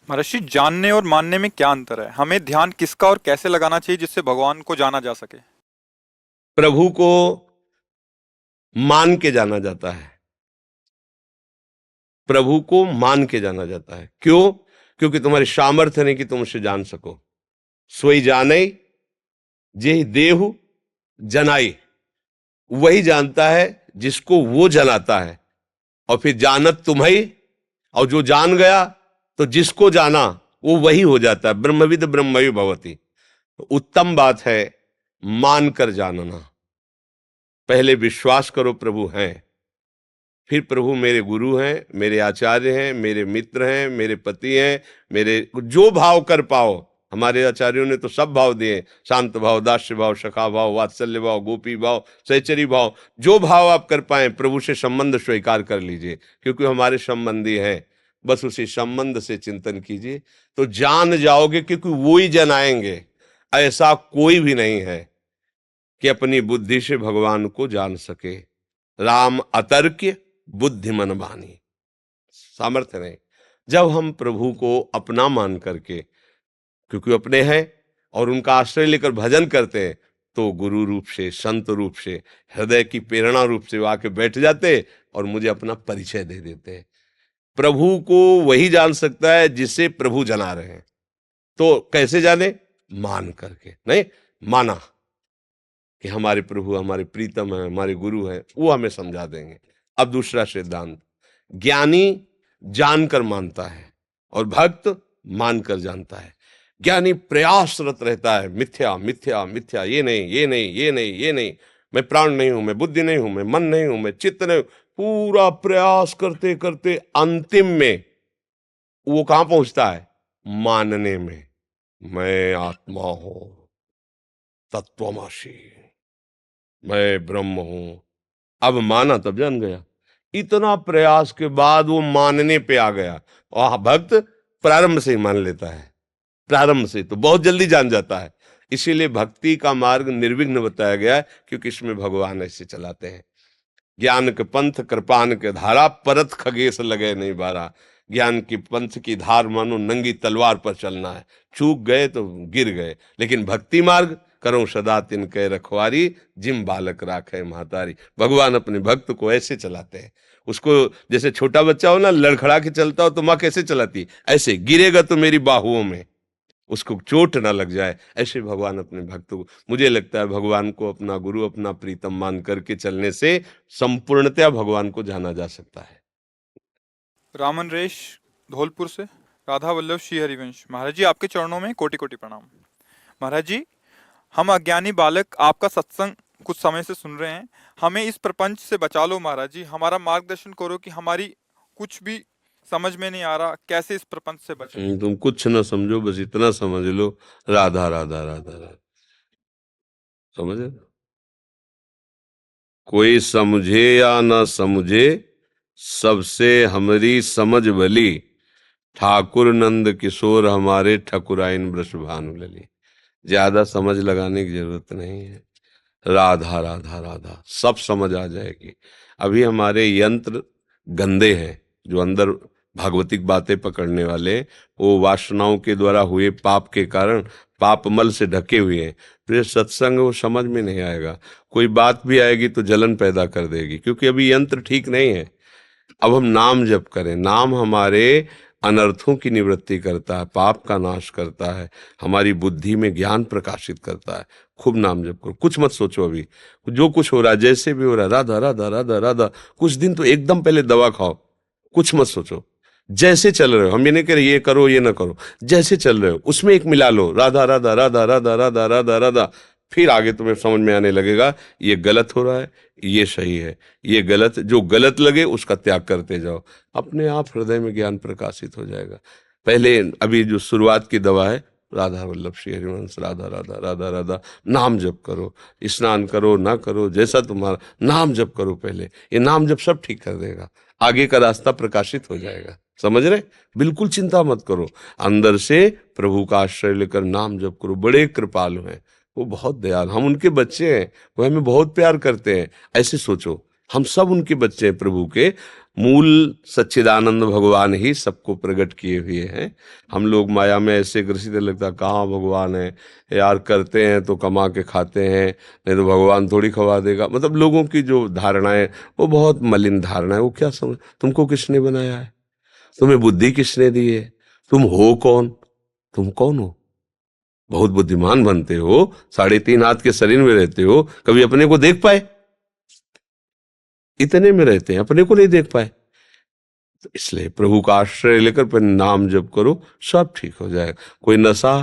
महर्षि, जानने और मानने में क्या अंतर है? हमें ध्यान किसका और कैसे लगाना चाहिए जिससे भगवान को जाना जा सके? प्रभु को मान के जाना जाता है। प्रभु को मान के जाना जाता है। क्यों? क्योंकि तुम्हारी सामर्थ्य नहीं कि तुम उसे जान सको। सोई जाने जे देहु जनाई, वही जानता है जिसको वो जनाता है। और फिर जानत तुम्हें, और जो जान गया तो जिसको जाना वो वही हो जाता है। ब्रह्मविद ब्रह्मवि भवति। तो उत्तम बात है मान कर जानना। पहले विश्वास करो प्रभु हैं, फिर प्रभु मेरे गुरु हैं, मेरे आचार्य हैं, मेरे मित्र हैं, मेरे पति हैं, मेरे जो भाव कर पाओ। हमारे आचार्यों ने तो सब भाव दिए, शांत भाव, दास्य भाव, सखा भाव, वात्सल्य भाव, गोपी भाव, सहचरी भाव। जो भाव आप कर पाए प्रभु से संबंध स्वीकार कर लीजिए, क्योंकि हमारे संबंधी हैं। बस उसी संबंध से चिंतन कीजिए तो जान जाओगे, क्योंकि वो ही जनाएंगे। ऐसा कोई भी नहीं है कि अपनी बुद्धि से भगवान को जान सके। राम अतर्क्य बुद्धिमन बानी, सामर्थ्य नहीं। जब हम प्रभु को अपना मान करके, क्योंकि अपने हैं और उनका आश्रय लेकर भजन करते हैं, तो गुरु रूप से, संत रूप से, हृदय की प्रेरणा रूप से वो आके बैठ जाते और मुझे अपना परिचय दे देते हैं। प्रभु को वही जान सकता है जिसे प्रभु जना रहे हैं। तो कैसे जाने? मान करके। नहीं माना कि हमारे प्रभु हमारे प्रीतम हैं, हमारे गुरु हैं, वो हमें समझा देंगे। अब दूसरा सिद्धांत, ज्ञानी जानकर मानता है और भक्त मानकर जानता है। ज्ञानी प्रयासरत रहता है, मिथ्या मिथ्या मिथ्या, ये नहीं ये नहीं ये नहीं ये नहीं, मैं प्राण नहीं हूं, मैं बुद्धि नहीं हूं, मैं मन नहीं हूं, मैं चित्त नहीं हूं। पूरा प्रयास करते करते अंतिम में वो कहां पहुंचता है? मानने में, मैं आत्मा हूं, तत्वमसि, मैं ब्रह्म हूं। अब माना तब जान गया। इतना प्रयास के बाद वो मानने पे आ गया। और भक्त प्रारंभ से ही मान लेता है, प्रारंभ से तो बहुत जल्दी जान जाता है। इसीलिए भक्ति का मार्ग निर्विघ्न बताया गया है, क्योंकि इसमें भगवान ऐसे चलाते हैं। ज्ञान के पंथ कृपान के धारा, परत खगेश लगे नहीं बारा। ज्ञान की पंथ की धार मानो नंगी तलवार पर चलना है। चूक गए तो गिर गए, लेकिन भक्ति मार्ग करो सदा तिनके रखवारी, जिम बालक राखे महतारी। भगवान अपने भक्त को ऐसे चलाते हैं। उसको जैसे छोटा बच्चा हो ना, लड़खड़ा के चलता हो, तो माँ कैसे चलाती? ऐसे, गिरेगा तो मेरी बाहुओं में, उसको चोट ना लग जाए। ऐसे भगवान अपने भक्त को, मुझे लगता है भगवान को अपना गुरु, अपना प्रीतम मान करके चलने से संपूर्णतया भगवान को जाना जा सकता है। रामन रेश, धौलपुर से। राधा वल्लभ श्री हरिवंश। महाराज जी, आपके चरणों में कोटि कोटि प्रणाम। महाराज जी, हम अज्ञानी बालक आपका सत्संग कुछ समय से सुन रहे हैं। हमें इस प्रपंच से बचा लो महाराज जी, हमारा मार्गदर्शन करो कि हमारी कुछ भी समझ में नहीं आ रहा, कैसे इस प्रपंच से बचे। तुम कुछ ना समझो, बस इतना समझ लो, राधा राधा राधा राधा। समझे? कोई समझे या ना समझे, सबसे हमारी समझ भली। ठाकुर नंद किशोर हमारे, ठकुराइन वृष भानु लली। ज्यादा समझ लगाने की जरूरत नहीं है। राधा राधा राधा सब समझ आ जाएगी। अभी हमारे यंत्र गंदे हैं, जो अंदर भागवतिक बातें पकड़ने वाले, वो वासनाओं के द्वारा हुए पाप के कारण पाप मल से ढके हुए हैं। फिर सत्संग वो समझ में नहीं आएगा। कोई बात भी आएगी तो जलन पैदा कर देगी, क्योंकि अभी यंत्र ठीक नहीं है। अब हम नाम जप करें। नाम हमारे अनर्थों की निवृत्ति करता है, पाप का नाश करता है, हमारी बुद्धि में ज्ञान प्रकाशित करता है। खूब नाम जप करो, कुछ मत सोचो। अभी जो कुछ हो रहा है, जैसे भी हो रहा है, राधा राधा राधा राधा। कुछ दिन तो एकदम पहले दवा खाओ, कुछ मत सोचो। जैसे चल रहे हो, हम ये नहीं कह रहे ये करो ये ना करो, जैसे चल रहे हो उसमें एक मिला लो, राधा राधा राधा राधा राधा राधा राधा। फिर आगे तुम्हें समझ में आने लगेगा ये गलत हो रहा है, ये सही है, ये गलत। जो गलत लगे उसका त्याग करते जाओ, अपने आप हृदय में ज्ञान प्रकाशित हो जाएगा। पहले अभी जो शुरुआत की दवा है, राधा वल्लभ श्री हरिवंश, राधा राधा राधा राधा। नाम जप करो, स्नान करो ना करो, जैसा तुम्हारा, नाम जप करो पहले। ये नाम जप सब ठीक कर देगा, आगे का रास्ता प्रकाशित हो जाएगा। समझ रहे? बिल्कुल चिंता मत करो। अंदर से प्रभु का आश्रय लेकर नाम जप करो। बड़े कृपालु हैं वो, बहुत दयालु। हम उनके बच्चे हैं, वो हमें बहुत प्यार करते हैं। ऐसे सोचो, हम सब उनके बच्चे हैं प्रभु के। मूल सच्चिदानंद भगवान ही सबको प्रकट किए हुए हैं। हम लोग माया में ऐसे ग्रसित लगता कहाँ भगवान है यार, करते हैं तो कमा के खाते हैं, नहीं तो भगवान थोड़ी खवा देगा। मतलब लोगों की जो धारणाएं वो बहुत मलिन धारणा है। वो क्या समझ, तुमको किसने बनाया है, तुम्हें बुद्धि किसने दी है, तुम हो कौन, तुम कौन हो? बहुत बुद्धिमान बनते हो, 3.5 हाथ के शरीर में रहते हो, कभी अपने को देख पाए? इतने में रहते हैं, अपने को नहीं देख पाए। तो इसलिए प्रभु का आश्रय लेकर फिर नाम जप करो, सब ठीक हो जाएगा। कोई नशा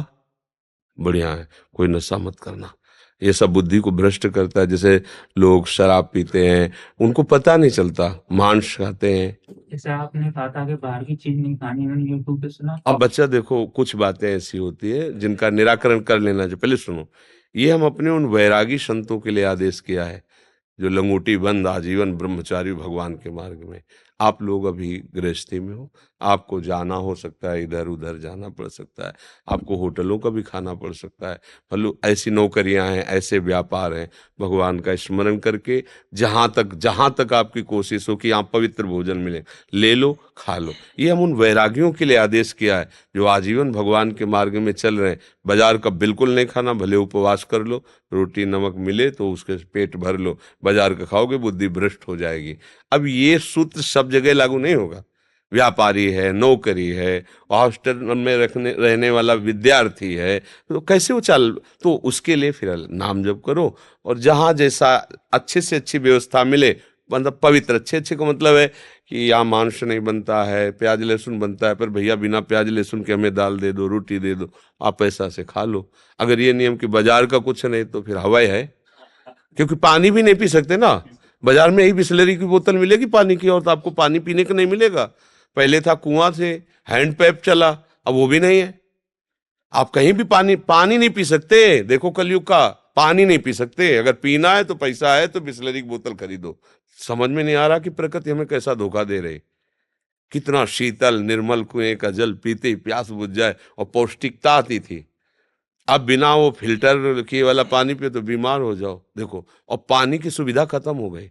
बढ़िया है, कोई नशा मत करना, ये सब बुद्धि को भ्रष्ट करता है। जैसे लोग शराब पीते हैं, उनको पता नहीं चलता, मांस खाते हैं। जैसे आपने कहा था कि बाहर की चीज नहीं खानी, मैंने यूट्यूब पे सुना। अब बच्चा देखो, कुछ बातें ऐसी होती है जिनका निराकरण कर लेना चाहिए। पहले सुनो, ये हम अपने उन वैरागी संतों के लिए आदेश किया है जो लंगोटी बंद आजीवन ब्रह्मचारी भगवान के मार्ग में। आप लोग अभी गृहस्थी में हो, आपको जाना हो सकता है, इधर उधर जाना पड़ सकता है, आपको होटलों का भी खाना पड़ सकता है, मतलब ऐसी नौकरियां हैं, ऐसे व्यापार हैं। भगवान का स्मरण करके जहां तक आपकी कोशिश हो कि आप पवित्र भोजन मिले, ले लो, खा लो। ये हम उन वैरागियों के लिए आदेश किया है जो आजीवन भगवान के मार्ग में चल रहे हैं। बाजार का बिल्कुल नहीं खाना, भले उपवास कर लो, रोटी नमक मिले तो उसके पेट भर लो, बाजार का खाओगे बुद्धि भ्रष्ट हो जाएगी। अब ये सूत्र सब जगह लागू नहीं होगा। व्यापारी है, नौकरी है, हॉस्टल में रहने वाला विद्यार्थी है, तो कैसे वो चल, तो उसके लिए फिर नाम जप करो। और जहाँ जैसा अच्छे से अच्छी व्यवस्था मिले, मतलब पवित्र, अच्छे का मतलब है कि यहाँ मांस नहीं बनता है, प्याज लहसुन बनता है, पर भैया बिना प्याज लहसुन के हमें दाल दे दो, रोटी दे दो, आप पैसा से खा लो। अगर ये नियम कि बाजार का कुछ नहीं तो फिर हवाई है, क्योंकि पानी भी नहीं पी सकते ना। बाजार में यही बिस्लरी की बोतल मिलेगी पानी की, और तो आपको पानी पीने का नहीं मिलेगा। पहले था कुआं से हैंड पैप चला, अब वो भी नहीं है। आप कहीं भी पानी पानी नहीं पी सकते। देखो कलयुग का, पानी नहीं पी सकते। अगर पीना है तो पैसा है तो बिस्लरी की बोतल खरीदो। समझ में नहीं आ रहा कि प्रकृति हमें कैसा धोखा दे रही। कितना शीतल निर्मल कुएं का जल पीते ही प्यास बुझ जाए और पौष्टिकता आती थी। अब बिना वो फिल्टर किए वाला पानी पिए तो बीमार हो जाओ। देखो, और पानी की सुविधा खत्म हो गई।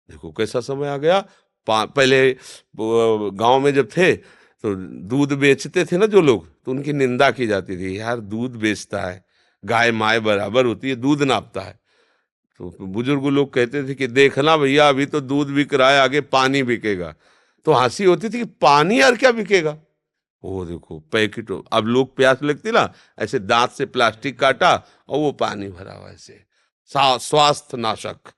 देखो कैसा समय आ गया। पहले गांव में जब थे तो दूध बेचते थे ना जो लोग, तो उनकी निंदा की जाती थी, यार दूध बेचता है, गाय माए बराबर होती है, दूध नापता है। तो बुजुर्ग लोग कहते थे कि देखना भैया, अभी तो दूध बिक रहा है, आगे पानी बिकेगा। तो हंसी होती थी कि पानी यार क्या बिकेगा। वो देखो पैकेट, अब लोग प्यास लगती ना, ऐसे दांत से प्लास्टिक काटा और वो पानी भरा हुआ ऐसे, स्वास्थ्य नाशक।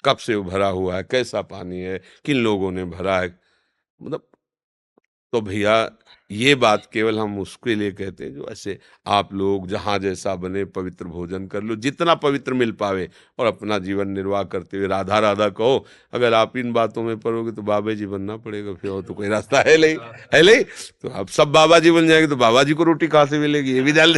कब से वो भरा हुआ है, कैसा पानी है, किन लोगों ने भरा है, मतलब। तो भैया ये बात केवल हम उसके लिए कहते हैं जो ऐसे आप लोग जहाँ जैसा बने पवित्र भोजन कर लो, जितना पवित्र मिल पावे, और अपना जीवन निर्वाह करते हुए राधा राधा कहो। अगर आप इन बातों में पढ़ोगे तो बाबा जी बनना पड़ेगा, फिर और तो कोई रास्ता है नहीं, है नहीं। तो आप सब बाबा जी बन जाएंगे तो बाबा जी को रोटी कहाँ से मिलेगी, ये भी ध्यान